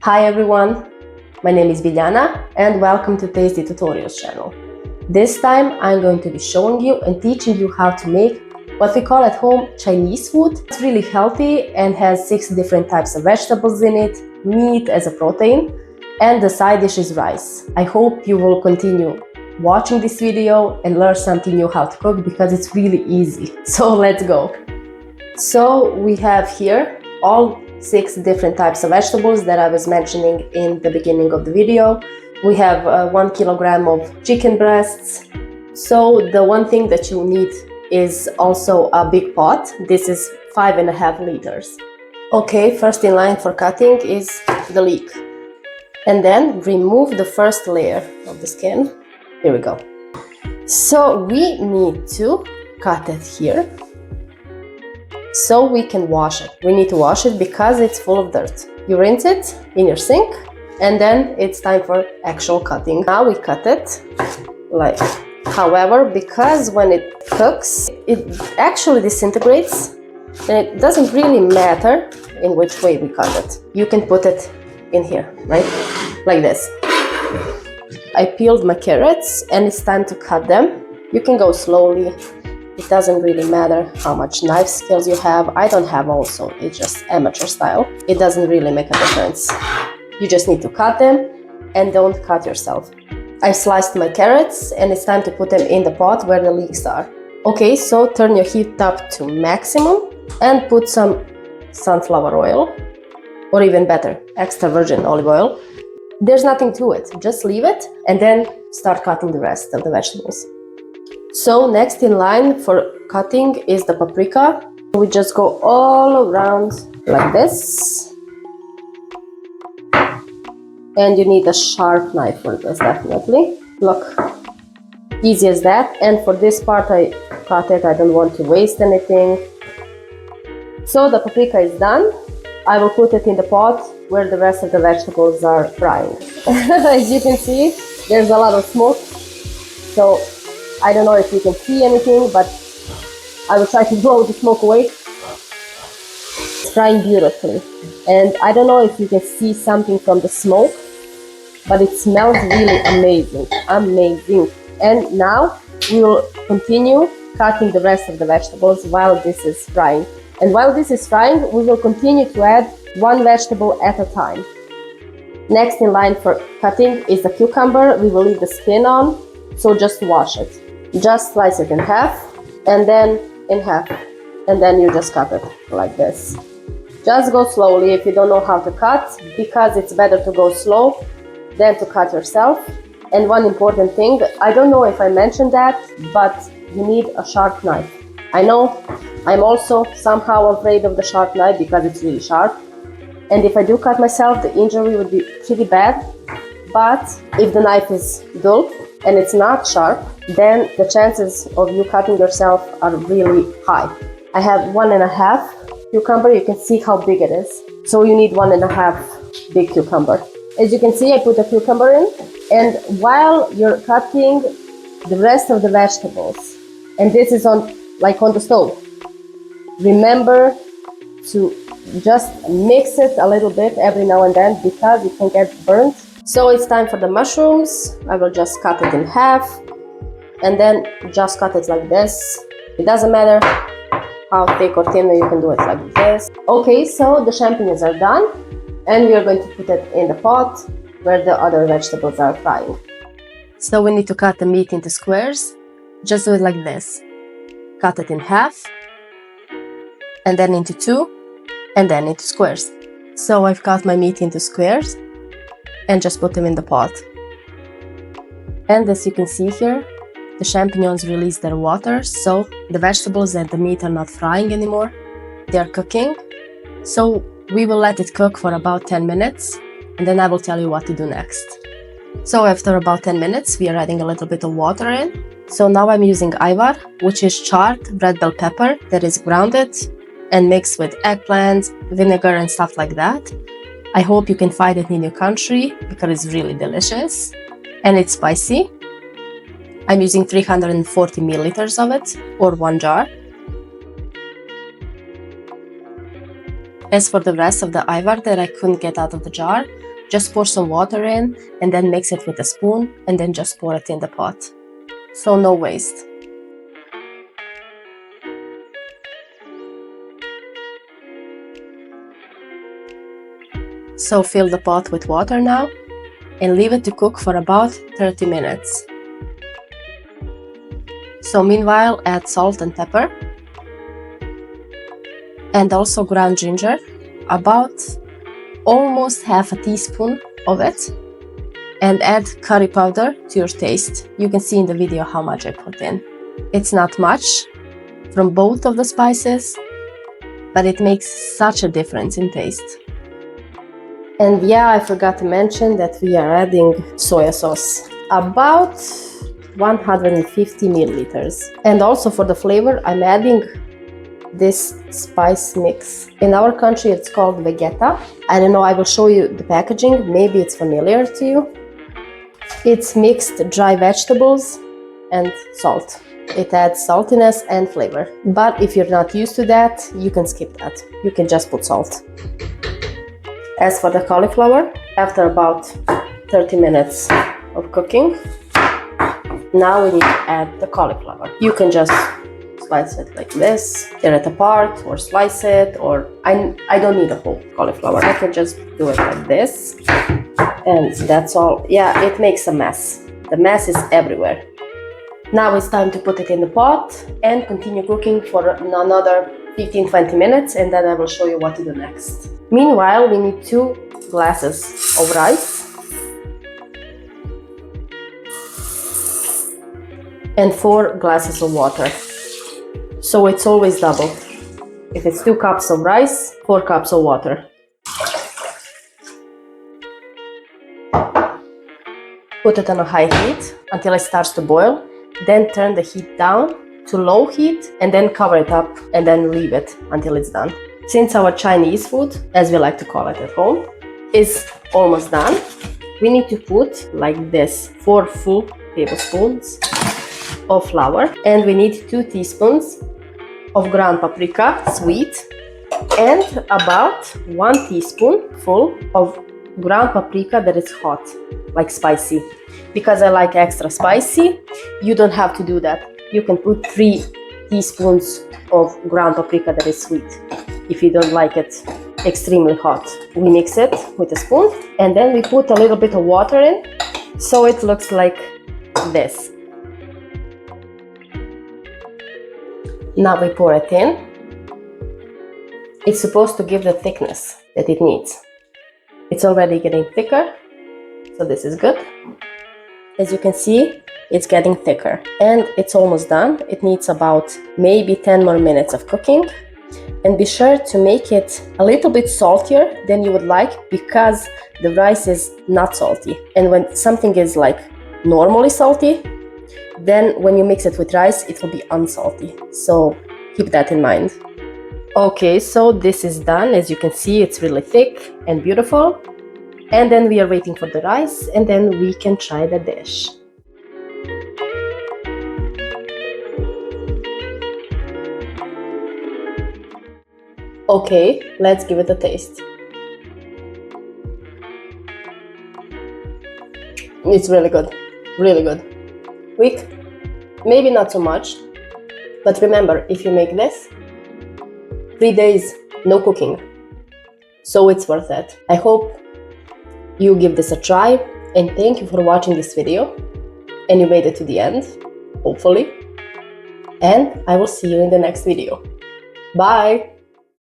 Hi everyone, my name is Biljana and welcome to Tasty Tutorials channel. This time I'm going to be showing you and teaching you how to make what we call at home Chinese food. It's really healthy and has 6 different types of vegetables in it, meat as a protein, and the side dish is rice. I hope you will continue watching this video and learn something new how to cook because it's really easy. So let's go. So we have here all 6 different types of vegetables that I was mentioning in the beginning of the video. We have 1 kilogram of chicken breasts. So the one thing that you need is also a big pot. This is 5.5 liters. Okay, first in line for cutting is the leek. And then remove the first layer of the skin. Here we go. So we need to cut it here, so we can wash it. We need to wash it because it's full of dirt. You rinse it in your sink and then it's time for actual cutting. Now we cut it like, however, because when it cooks, it actually disintegrates and it doesn't really matter in which way we cut it. You can put it in here, right? Like this. I peeled my carrots and it's time to cut them. You can go slowly. It doesn't really matter how much knife skills you have. I don't have also, it's just amateur style. It doesn't really make a difference. You just need to cut them and don't cut yourself. I sliced my carrots and it's time to put them in the pot where the leeks are. Okay, so turn your heat up to maximum and put some sunflower oil, or even better, extra virgin olive oil. There's nothing to it, just leave it and then start cutting the rest of the vegetables. So next in line for cutting is the paprika. We just go all around like this. And you need a sharp knife for this, definitely. Look, easy as that. And for this part I cut it, I don't want to waste anything. So the paprika is done. I will put it in the pot where the rest of the vegetables are frying. As you can see, there's a lot of smoke. So I don't know if you can see anything, but I will try to blow the smoke away. It's frying beautifully. And I don't know if you can see something from the smoke, but it smells really amazing. Amazing. And now we will continue cutting the rest of the vegetables while this is frying. And while this is frying, we will continue to add one vegetable at a time. Next in line for cutting is the cucumber. We will leave the skin on, so just wash it. Just slice it in half and then in half, and then you just cut it like this. Just go slowly if you don't know how to cut, because it's better to go slow than to cut yourself. And one important thing, I don't know if I mentioned that, but you need a sharp knife. I know I'm also somehow afraid of the sharp knife because it's really sharp, and if I do cut myself, the injury would be pretty bad. But if the knife is dull and it's not sharp, then the chances of you cutting yourself are really high. I have 1.5 cucumber. You can see how big it is. So you need 1.5 big cucumber. As you can see, I put a cucumber in, and while you're cutting the rest of the vegetables, and this is on the stove, remember to just mix it a little bit every now and then because it can get burnt. So it's time for the mushrooms. I will just cut it in half and then just cut it like this. It doesn't matter how thick or thin, you can do it like this. Okay, so the champignons are done and we are going to put it in the pot where the other vegetables are frying. So we need to cut the meat into squares. Just do it like this. Cut it in half and then into 2 and then into squares. So I've cut my meat into squares and just put them in the pot. And as you can see here, the champignons release their water, so the vegetables and the meat are not frying anymore, they are cooking. So we will let it cook for about 10 minutes and then I will tell you what to do next. So after about 10 minutes, we are adding a little bit of water in. So now I'm using Ajvar, which is charred red bell pepper that is grounded and mixed with eggplant, vinegar and stuff like that. I hope you can find it in your country because it's really delicious and it's spicy. I'm using 340 milliliters of it, or 1 jar. As for the rest of the Ajvar that I couldn't get out of the jar, just pour some water in and then mix it with a spoon and then just pour it in the pot. So no waste. So fill the pot with water now and leave it to cook for about 30 minutes. So meanwhile, add salt and pepper and also ground ginger, about almost half a teaspoon of it, and add curry powder to your taste. You can see in the video how much I put in. It's not much from both of the spices, but it makes such a difference in taste. And yeah, I forgot to mention that we are adding soy sauce, about 150 milliliters. And also for the flavor, I'm adding this spice mix. In our country, it's called Vegeta. I don't know, I will show you the packaging. Maybe it's familiar to you. It's mixed dry vegetables and salt. It adds saltiness and flavor. But if you're not used to that, you can skip that. You can just put salt. As for the cauliflower, after about 30 minutes of cooking, now we need to add the cauliflower. You can just slice it like this, tear it apart, or slice it, or I don't need a whole cauliflower. I can just do it like this, and that's all. Yeah, it makes a mess. The mess is everywhere. Now it's time to put it in the pot and continue cooking for another 15-20 minutes, and then I will show you what to do next. Meanwhile, we need 2 glasses of rice and 4 glasses of water. So it's always double. If it's 2 cups of rice, 4 cups of water. Put it on a high heat until it starts to boil. Then turn the heat down to low heat and then cover it up and then leave it until it's done. Since our Chinese food, as we like to call it at home, is almost done, we need to put like this 4 full tablespoons of flour, and we need 2 teaspoons of ground paprika, sweet, and about 1 teaspoon full of ground paprika that is hot, like spicy. Because I like extra spicy, you don't have to do that. You can put 3 teaspoons of ground paprika that is sweet if you don't like it extremely hot. We mix it with a spoon and then we put a little bit of water in so it looks like this. Now we pour it in. It's supposed to give the thickness that it needs. It's already getting thicker, so this is good. As you can see, it's getting thicker and it's almost done. It needs about maybe 10 more minutes of cooking. And be sure to make it a little bit saltier than you would like, because the rice is not salty. And when something is like normally salty, then when you mix it with rice, it will be unsalty. So keep that in mind. Okay, so this is done. As you can see, it's really thick and beautiful. And then we are waiting for the rice, and then we can try the dish. Okay, let's give it a taste. It's really good, really good. Quick, maybe not so much, but remember, if you make this, 3 days, no cooking. So it's worth it. I hope you give this a try, and thank you for watching this video, and you made it to the end, hopefully. And I will see you in the next video. Bye!